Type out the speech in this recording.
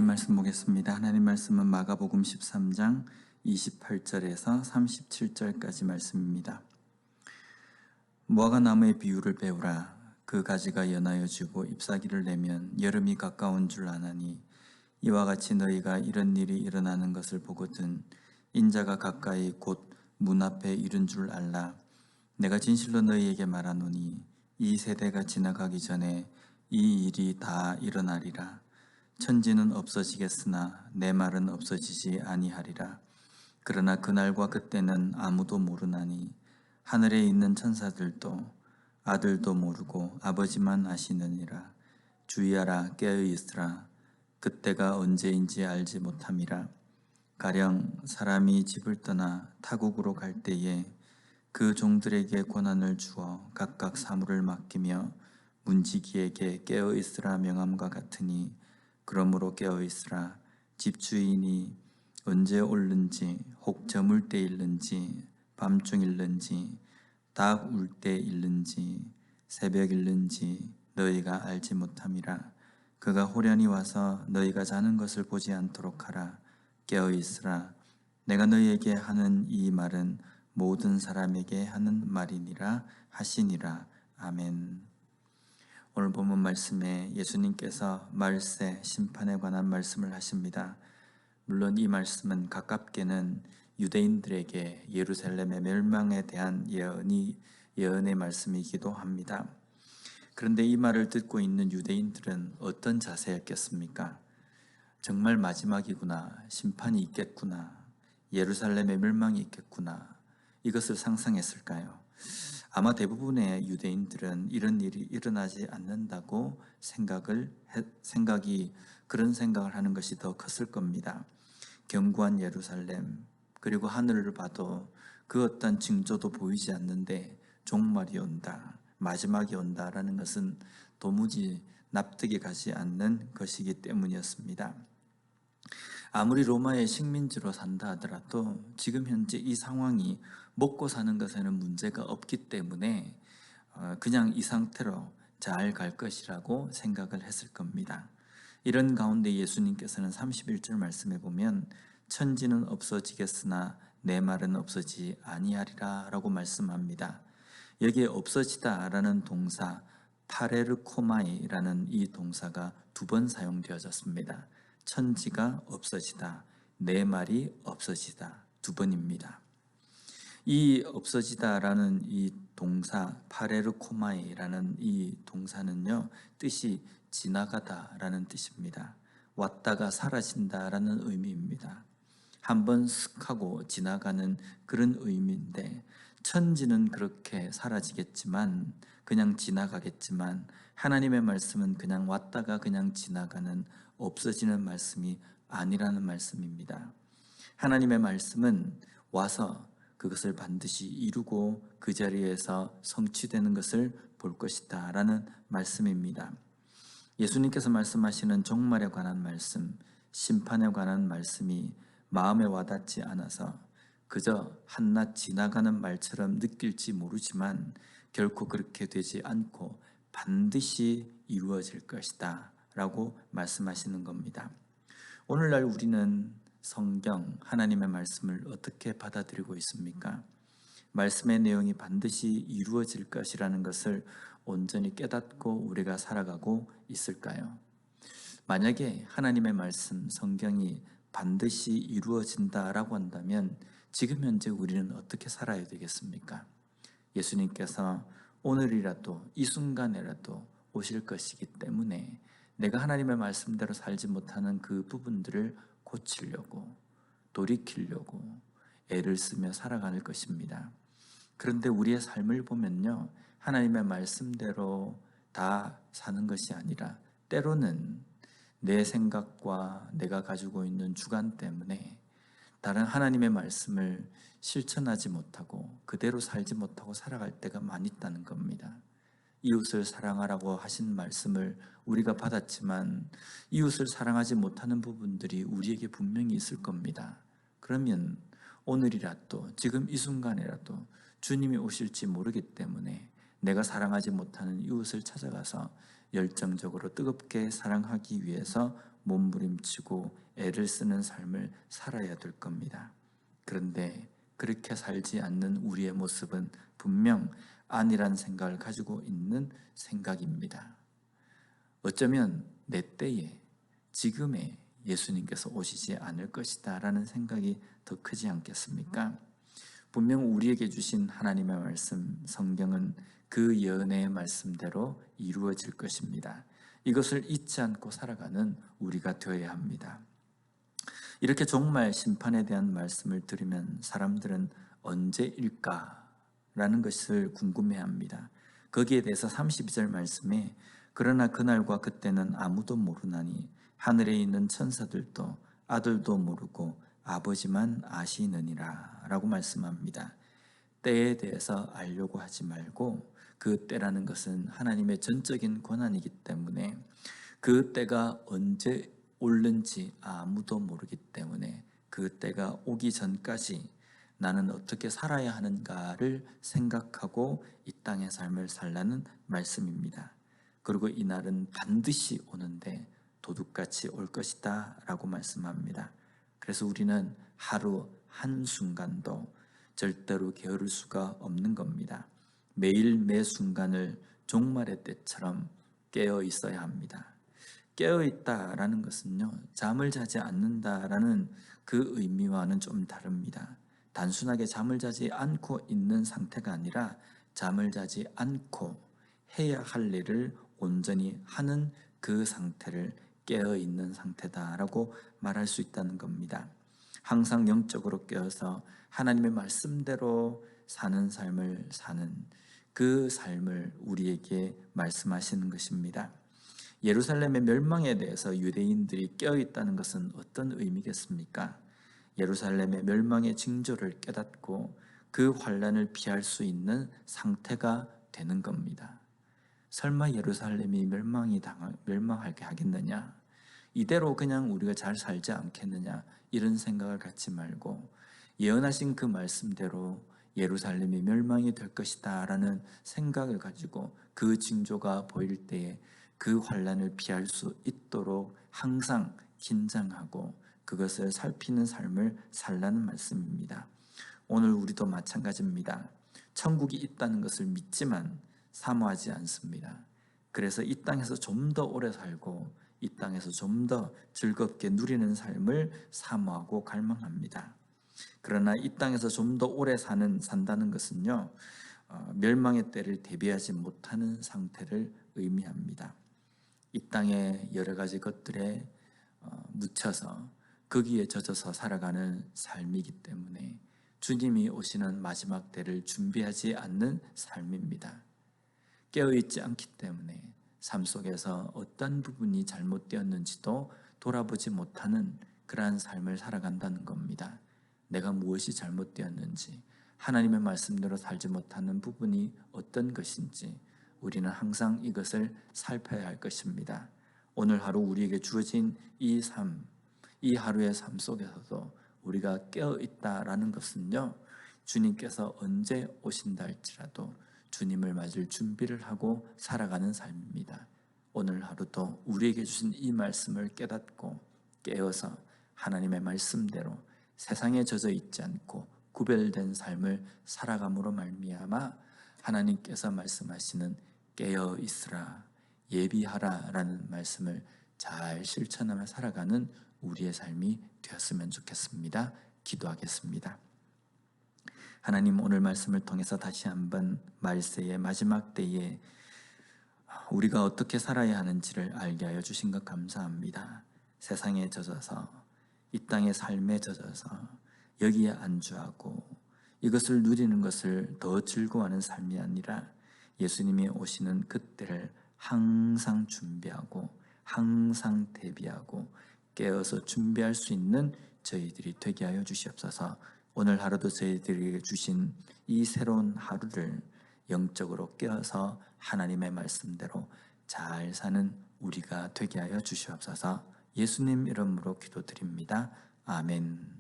하나님 말씀 보겠습니다. 하나님 말씀은 마가복음 13장 28절에서 37절까지 말씀입니다. 무화과 나무의 비유를 배우라. 그 가지가 연하여 지고 잎사귀를 내면 여름이 가까운 줄 아나니 이와 같이 너희가 이런 일이 일어나는 것을 보거든 인자가 가까이 곧 문 앞에 이른 줄 알라. 내가 진실로 너희에게 말하노니 이 세대가 지나가기 전에 이 일이 다 일어나리라. 천지는 없어지겠으나 내 말은 없어지지 아니하리라. 그러나 그날과 그때는 아무도 모르나니 하늘에 있는 천사들도 아들도 모르고 아버지만 아시느니라. 주의하라, 깨어 있으라. 그때가 언제인지 알지 못함이라. 가령 사람이 집을 떠나 타국으로 갈 때에 그 종들에게 권한을 주어 각각 사물을 맡기며 문지기에게 깨어 있으라 명함과 같으니 그러므로 깨어 있으라. 집주인이 언제 올는지 혹 저물 때 일는지 밤중일는지 닭 울 때 일는지 새벽일는지 너희가 알지 못함이라. 그가 호련히 와서 너희가 자는 것을 보지 않도록 하라. 깨어 있으라. 내가 너희에게 하는 이 말은 모든 사람에게 하는 말이니라 하시니라. 아멘. 오늘 본문 말씀에 예수님께서 말세, 심판에 관한 말씀을 하십니다. 물론 이 말씀은 가깝게는 유대인들에게 예루살렘의 멸망에 대한 예언의 말씀이기도 합니다. 그런데 이 말을 듣고 있는 유대인들은 어떤 자세였겠습니까? 정말 마지막이구나, 심판이 있겠구나, 예루살렘의 멸망이 있겠구나, 이것을 상상했을까요? 아마 대부분의 유대인들은 이런 일이 일어나지 않는다고 그런 생각을 하는 것이 더 컸을 겁니다. 견고한 예루살렘, 그리고 하늘을 봐도 그 어떤 징조도 보이지 않는데 종말이 온다, 마지막이 온다라는 것은 도무지 납득이 가지 않는 것이기 때문이었습니다. 아무리 로마의 식민지로 산다 하더라도 지금 현재 이 상황이 먹고 사는 것에는 문제가 없기 때문에 그냥 이 상태로 잘 갈 것이라고 생각을 했을 겁니다. 이런 가운데 예수님께서는 31절 말씀에 보면 천지는 없어지겠으나 내 말은 없어지지 아니하리라 라고 말씀합니다. 여기에 없어지다 라는 동사 파레르코마이라는 이 동사가 2번 사용되어졌습니다. 천지가 없어지다, 내 말이 없어지다, 2번입니다. 이 없어지다라는 이 동사 파레르코마이라는 이 동사는요, 뜻이 지나가다라는 뜻입니다. 왔다가 사라진다라는 의미입니다. 한번 슥 하고 지나가는 그런 의미인데, 천지는 그렇게 사라지겠지만, 그냥 지나가겠지만 하나님의 말씀은 그냥 왔다가 그냥 지나가는, 없어지는 말씀이 아니라는 말씀입니다. 하나님의 말씀은 와서 그것을 반드시 이루고 그 자리에서 성취되는 것을 볼 것이다 라는 말씀입니다. 예수님께서 말씀하시는 종말에 관한 말씀, 심판에 관한 말씀이 마음에 와닿지 않아서 그저 한낱 지나가는 말처럼 느낄지 모르지만 결코 그렇게 되지 않고 반드시 이루어질 것이다 라고 말씀하시는 겁니다. 오늘날 우리는 성경, 하나님의 말씀을 어떻게 받아들이고 있습니까? 말씀의 내용이 반드시 이루어질 것이라는 것을 온전히 깨닫고 우리가 살아가고 있을까요? 만약에 하나님의 말씀, 성경이 반드시 이루어진다라고 한다면 지금 현재 우리는 어떻게 살아야 되겠습니까? 예수님께서 오늘이라도 이 순간에라도 오실 것이기 때문에 내가 하나님의 말씀대로 살지 못하는 그 부분들을 고치려고, 돌이키려고 애를 쓰며 살아갈 것입니다. 그런데 우리의 삶을 보면요, 하나님의 말씀대로 다 사는 것이 아니라 때로는 내 생각과 내가 가지고 있는 주관 때문에 다른 하나님의 말씀을 실천하지 못하고 그대로 살지 못하고 살아갈 때가 많이 있다는 겁니다. 이웃을 사랑하라고 하신 말씀을 우리가 받았지만 이웃을 사랑하지 못하는 부분들이 우리에게 분명히 있을 겁니다. 그러면 오늘이라도, 지금 이 순간이라도 주님이 오실지 모르기 때문에 내가 사랑하지 못하는 이웃을 찾아가서 열정적으로 뜨겁게 사랑하기 위해서 몸부림치고 애를 쓰는 삶을 살아야 될 겁니다. 그런데 그렇게 살지 않는 우리의 모습은 분명 아니란 생각을 가지고 있는 생각입니다. 어쩌면 내 때에, 지금에 예수님께서 오시지 않을 것이다 라는 생각이 더 크지 않겠습니까? 분명 우리에게 주신 하나님의 말씀, 성경은 그 예언의 말씀대로 이루어질 것입니다. 이것을 잊지 않고 살아가는 우리가 되어야 합니다. 이렇게 종말 심판에 대한 말씀을 들으면 사람들은 언제일까라는 것을 궁금해합니다. 거기에 대해서 32절 말씀에 그러나 그날과 그때는 아무도 모르나니 하늘에 있는 천사들도 아들도 모르고 아버지만 아시느니라 라고 말씀합니다. 때에 대해서 알려고 하지 말고 그 때라는 것은 하나님의 전적인 권한이기 때문에 그 때가 언제 올는지 아무도 모르기 때문에 그 때가 오기 전까지 나는 어떻게 살아야 하는가를 생각하고 이 땅의 삶을 살라는 말씀입니다. 그리고 이 날은 반드시 오는데 도둑같이 올 것이다 라고 말씀합니다. 그래서 우리는 하루 한순간도 절대로 게으를 수가 없는 겁니다. 매일 매 순간을 종말의 때처럼 깨어 있어야 합니다. 깨어 있다라는 것은요, 잠을 자지 않는다라는 그 의미와는 좀 다릅니다. 단순하게 잠을 자지 않고 있는 상태가 아니라 잠을 자지 않고 해야 할 일을 온전히 하는 그 상태를 깨어 있는 상태다라고 말할 수 있다는 겁니다. 항상 영적으로 깨어서 하나님의 말씀대로 사는 삶을 사는 그 삶을 우리에게 말씀하시는 것입니다. 예루살렘의 멸망에 대해서 유대인들이 깨어있다는 것은 어떤 의미겠습니까? 예루살렘의 멸망의 징조를 깨닫고 그 환란을 피할 수 있는 상태가 되는 겁니다. 설마 예루살렘이 멸망하게 하겠느냐? 이대로 그냥 우리가 잘 살지 않겠느냐? 이런 생각을 갖지 말고 예언하신 그 말씀대로 예루살렘이 멸망이 될 것이다 라는 생각을 가지고 그 징조가 보일 때에 그 환란을 피할 수 있도록 항상 긴장하고 그것을 살피는 삶을 살라는 말씀입니다. 오늘 우리도 마찬가지입니다. 천국이 있다는 것을 믿지만 사모하지 않습니다. 그래서 이 땅에서 좀 더 오래 살고 이 땅에서 좀 더 즐겁게 누리는 삶을 사모하고 갈망합니다. 그러나 이 땅에서 좀 더 오래 산다는 것은요, 멸망의 때를 대비하지 못하는 상태를 의미합니다. 이 땅의 여러 가지 것들에 묻혀서 거기에 젖어서 살아가는 삶이기 때문에 주님이 오시는 마지막 때를 준비하지 않는 삶입니다. 깨어있지 않기 때문에 삶 속에서 어떤 부분이 잘못되었는지도 돌아보지 못하는 그러한 삶을 살아간다는 겁니다. 내가 무엇이 잘못되었는지, 하나님의 말씀대로 살지 못하는 부분이 어떤 것인지 우리는 항상 이것을 살펴야 할 것입니다. 오늘 하루 우리에게 주어진 이 하루의 삶 속에서도 우리가 깨어있다라는 것은요, 주님께서 언제 오신다 할지라도 주님을 맞을 준비를 하고 살아가는 삶입니다. 오늘 하루도 우리에게 주신 이 말씀을 깨닫고 깨어서 하나님의 말씀대로 세상에 젖어 있지 않고 구별된 삶을 살아감으로 말미암아 하나님께서 말씀하시는 깨어 있으라, 예비하라 라는 말씀을 잘 실천하며 살아가는 우리의 삶이 되었으면 좋겠습니다. 기도하겠습니다. 하나님, 오늘 말씀을 통해서 다시 한번 말세의 마지막 때에 우리가 어떻게 살아야 하는지를 알게 하여 주신 것 감사합니다. 세상에 젖어서, 이 땅의 삶에 젖어서 여기에 안주하고 이것을 누리는 것을 더 즐거워하는 삶이 아니라 예수님이 오시는 그때를 항상 준비하고 항상 대비하고 깨어서 준비할 수 있는 저희들이 되게 하여 주시옵소서. 오늘 하루도 저희들에게 주신 이 새로운 하루를 영적으로 깨어서 하나님의 말씀대로 잘 사는 우리가 되게 하여 주시옵소서. 예수님 이름으로 기도드립니다. 아멘.